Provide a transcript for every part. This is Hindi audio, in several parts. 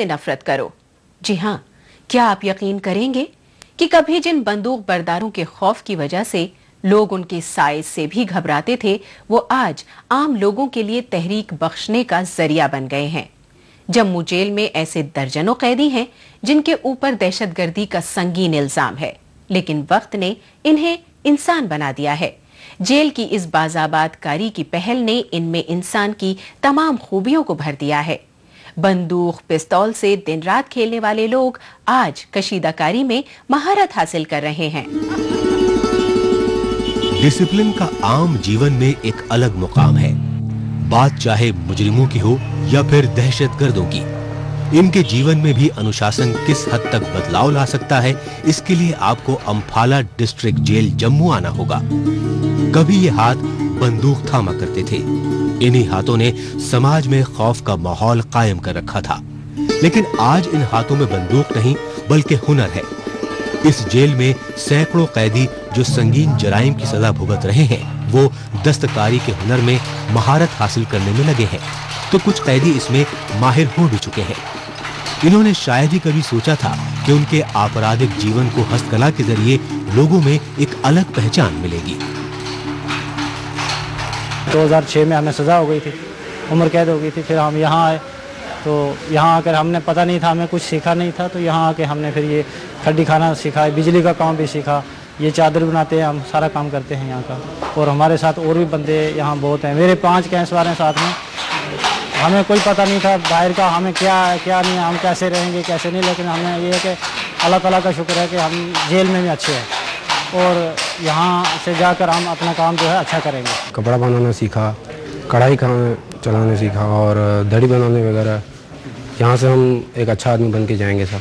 से नफरत करो। जी हाँ, क्या आप यकीन करेंगे कि कभी जिन बंदूक बरदारों के खौफ की वजह से लोग उनके साइज से भी घबराते थे, वो आज आम लोगों के लिए तहरीक बख्शने का जरिया बन गए हैं। जम्मू जेल में ऐसे दर्जनों कैदी हैं जिनके ऊपर दहशतगर्दी का संगीन इल्जाम है, लेकिन वक्त ने इन्हें इंसान बना दिया है। जेल की इस बाजाबादकारी की पहल ने इनमें इंसान की तमाम खूबियों को भर दिया है। बंदूक पिस्तौल से दिन रात खेलने वाले लोग आज कशीदाकारी में महारत हासिल कर रहे हैं। डिसिप्लिन का आम जीवन में एक अलग मुकाम है, बात चाहे मुजरिमों की हो या फिर दहशतगर्दों की। इनके जीवन में भी अनुशासन किस हद तक बदलाव ला सकता है, इसके लिए आपको अम्फाला डिस्ट्रिक्ट जेल जम्मू आना होगा। कभी ये हाथ बंदूक थामा करते थे, इन्हीं हाथों ने समाज में खौफ का माहौल कायम कर रखा था। लेकिन आज इन हाथों में बंदूक नहीं बल्कि हुनर है। इस जेल में सैकड़ों कैदी जो संगीन जराइम की सजा भुगत रहे हैं, वो दस्तकारी के हुनर में महारत हासिल करने में लगे हैं, तो कुछ कैदी इसमें माहिर हो भी चुके हैं। इन्होंने शायद ही कभी सोचा था कि उनके आपराधिक जीवन को हस्तकला के जरिए लोगों में एक अलग पहचान मिलेगी। 2006 में हमें सजा हो गई थी, उम्र कैद हो गई थी। फिर हम यहाँ आए, तो यहाँ आकर हमने पता नहीं था, हमें कुछ सीखा नहीं था, तो यहाँ आके हमने फिर ये खड्डी खाना सीखा, बिजली का काम भी सीखा, ये चादर बनाते हैं, हम सारा काम करते हैं यहाँ का। और हमारे साथ और भी बंदे यहाँ बहुत हैं, मेरे 5 कैंसवार हैं साथ में। हमें कोई पता नहीं था बाहर का, हमें क्या क्या नहीं, हम कैसे रहेंगे कैसे नहीं, लेकिन हमें ये है कि अल्लाह ताला का शुक्र है कि हम जेल में भी अच्छे हैं और यहाँ से जाकर हम अपना काम जो है अच्छा करेंगे। कपड़ा बनाना सीखा, कढ़ाई चलाने सीखा और दड़ी बनाने वगैरह। यहाँ से हम एक अच्छा आदमी बन के जाएंगे सब।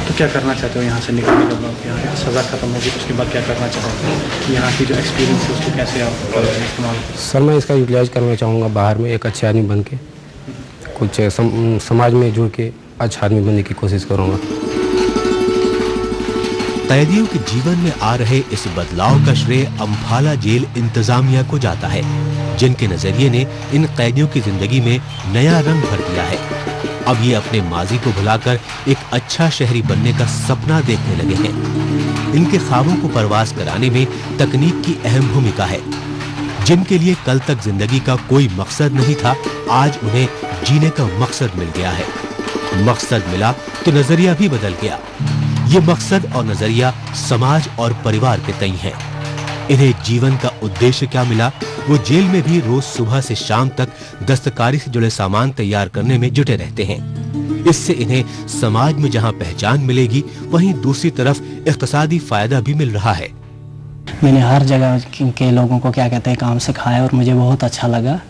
तो क्या करना चाहते हो यहाँ से निकलने के बाद? यहाँ सज़ा खत्म होगी उसके बाद क्या करना चाहते हो? यहाँ की जो एक्सपीरियंस है उसको कैसे आप इस्तेमाल? सर मैं इसका यूटिलाइज करना चाहूँगा बाहर में, एक अच्छे आदमी बन के कुछ समाज में जुड़ के अच्छा आदमी बनने की कोशिश करूँगा। कैदियों के जीवन में आ रहे इस बदलाव का श्रेय अम्फाला जेल इंतजामिया को जाता है, जिनके नजरिए ने इन कैदियों की जिंदगी में नया रंग भर दिया है। अब ये अपने माजी को भुलाकर एक अच्छा शहरी बनने का सपना देखने लगे हैं। इनके ख्वाबों को परवास कराने में तकनीक की अहम भूमिका है। जिनके लिए कल तक जिंदगी का कोई मकसद नहीं था, आज उन्हें जीने का मकसद मिल गया है। मकसद मिला तो नजरिया भी बदल गया। ये मकसद और नजरिया समाज और परिवार के तय है। इन्हें जीवन का उद्देश्य क्या मिला, वो जेल में भी रोज सुबह से शाम तक दस्तकारी से जुड़े सामान तैयार करने में जुटे रहते हैं। इससे इन्हें समाज में जहां पहचान मिलेगी, वहीं दूसरी तरफ इक्तिसादी फायदा भी मिल रहा है। मैंने हर जगह के लोगों को क्या कहते हैं काम सिखाया और मुझे बहुत अच्छा लगा।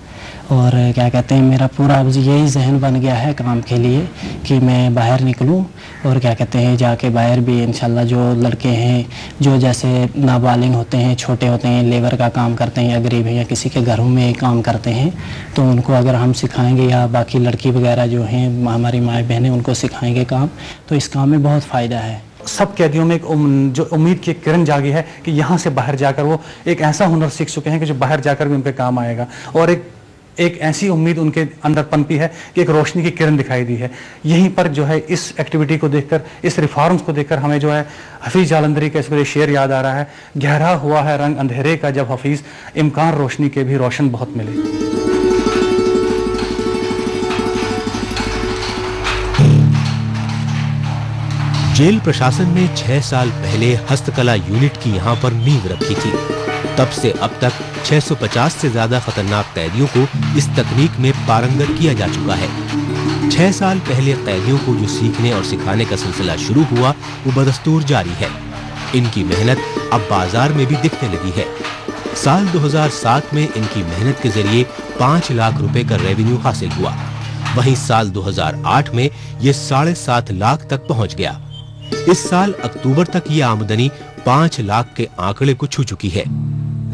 और क्या कहते हैं मेरा पूरा यही जहन बन गया है काम के लिए कि मैं बाहर निकलूं और क्या कहते हैं जाके बाहर भी इंशाल्लाह जो लड़के हैं जो जैसे नाबालिग होते हैं, छोटे होते हैं, लेबर का काम करते हैं या गरीब हैं या किसी के घरों में काम करते हैं, तो उनको अगर हम सिखाएंगे या बाकी लड़की वगैरह जो हैं हमारी माएँ बहनें उनको सिखाएंगे काम, तो इस काम में बहुत फ़ायदा है। सब कैदियों में एक जो उम्मीद की किरण जागी है कि यहाँ से बाहर जाकर वो एक ऐसा हुनर सीख चुके हैं कि जो बाहर जाकर भी उनके काम आएगा। और एक ऐसी उम्मीद उनके अंदर पनपी है कि एक रोशनी की किरण दिखाई दी है। यहीं पर जो है इस एक्टिविटी को देखकर, इस रिफॉर्म्स को देखकर हमें जो है हफीज जालंधरी का इसको शेर याद आ रहा है, गहरा हुआ है रंग अंधेरे का जब हफीज, इम्कान रोशनी के भी रोशन बहुत मिले। जेल प्रशासन ने 6 साल पहले हस्तकला यूनिट की यहाँ पर नींव रखी थी। तब से अब तक 650 से ज्यादा खतरनाक कैदियों को इस तकनीक में पारंगत किया जा चुका है। 6 साल पहले कैदियों को जो सीखने और सिखाने का सिलसिला शुरू हुआ, वो बदस्तूर जारी है। इनकी मेहनत अब बाजार में भी दिखने लगी है। साल 2007 में इनकी मेहनत के जरिए 5 लाख रुपए का रेवेन्यू हासिल हुआ। वहीं साल 2008 में ये 7.5 लाख तक पहुंच गया। इस साल अक्टूबर तक ये आमदनी 5 लाख के आंकड़े को छू चुकी है।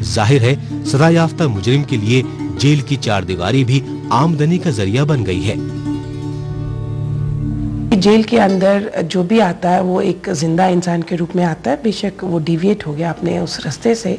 जाहिर है सजायाफ्ता मुजरिम के लिए जेल की चारदीवारी भी आमदनी का जरिया बन गई है। जेल के अंदर जो भी आता है वो एक जिंदा इंसान के रूप में आता है, बेशक वो डिविएट हो गया अपने उस रास्ते से,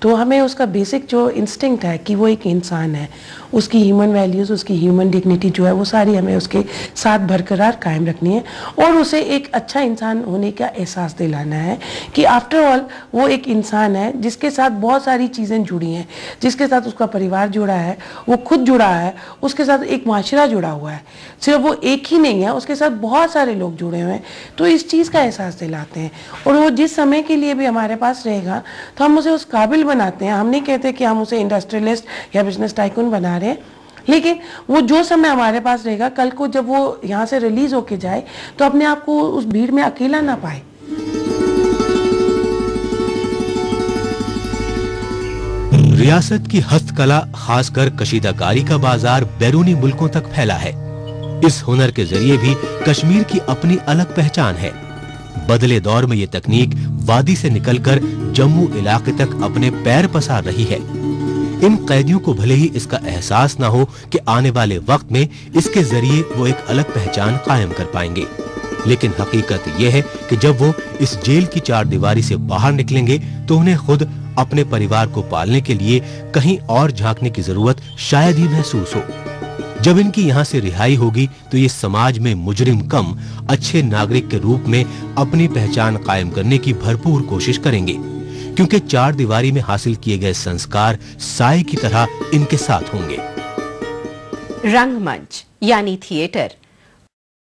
तो हमें उसका बेसिक जो इंस्टिंक्ट है कि वो एक इंसान है, उसकी ह्यूमन वैल्यूज़, उसकी ह्यूमन डिग्निटी जो है वो सारी हमें उसके साथ बरकरार कायम रखनी है और उसे एक अच्छा इंसान होने का एहसास दिलाना है कि आफ्टर ऑल वो एक इंसान है जिसके साथ बहुत सारी चीज़ें जुड़ी हैं, जिसके साथ उसका परिवार जुड़ा है, वो खुद जुड़ा है, उसके साथ एक माशरा जुड़ा हुआ है, सिर्फ वो एक ही नहीं है, उसके साथ बहुत सारे लोग जुड़े हुए हैं। तो इस चीज़ का एहसास दिलाते हैं और वो जिस समय के लिए भी हमारे पास रहेगा तो हम उसे उस काबिल बनाते हैं। हम नहीं कहते कि हम उसे इंडस्ट्रियलिस्ट या बिजनेस टाइकून बना रहे हैं, लेकिन वो जो समय हमारे पास रहेगा, कल को जब वो यहाँ से रिलीज होके जाए तो अपने आप को उस भीड़ में अकेला ना पाए। रियासत की हस्तकला, खासकर कशीदाकारी का बाजार बैरूनी मुल्कों तक फैला है। इस हुनर के जरिए भी कश्मीर की अपनी अलग पहचान है। बदले दौर में ये तकनीक वादी से निकलकर जम्मू इलाके तक अपने पैर पसार रही है। इन कैदियों को भले ही इसका एहसास ना हो कि आने वाले वक्त में इसके जरिए वो एक अलग पहचान कायम कर पाएंगे, लेकिन हकीकत यह है कि जब वो इस जेल की चार दीवारी से बाहर निकलेंगे तो उन्हें खुद अपने परिवार को पालने के लिए कहीं और झांकने की जरूरत शायद ही महसूस हो। जब इनकी यहाँ से रिहाई होगी तो ये समाज में मुजरिम कम अच्छे नागरिक के रूप में अपनी पहचान कायम करने की भरपूर कोशिश करेंगे, क्योंकि चार दीवारी में हासिल किए गए संस्कार साए की तरह इनके साथ होंगे। रंगमंच यानी थिएटर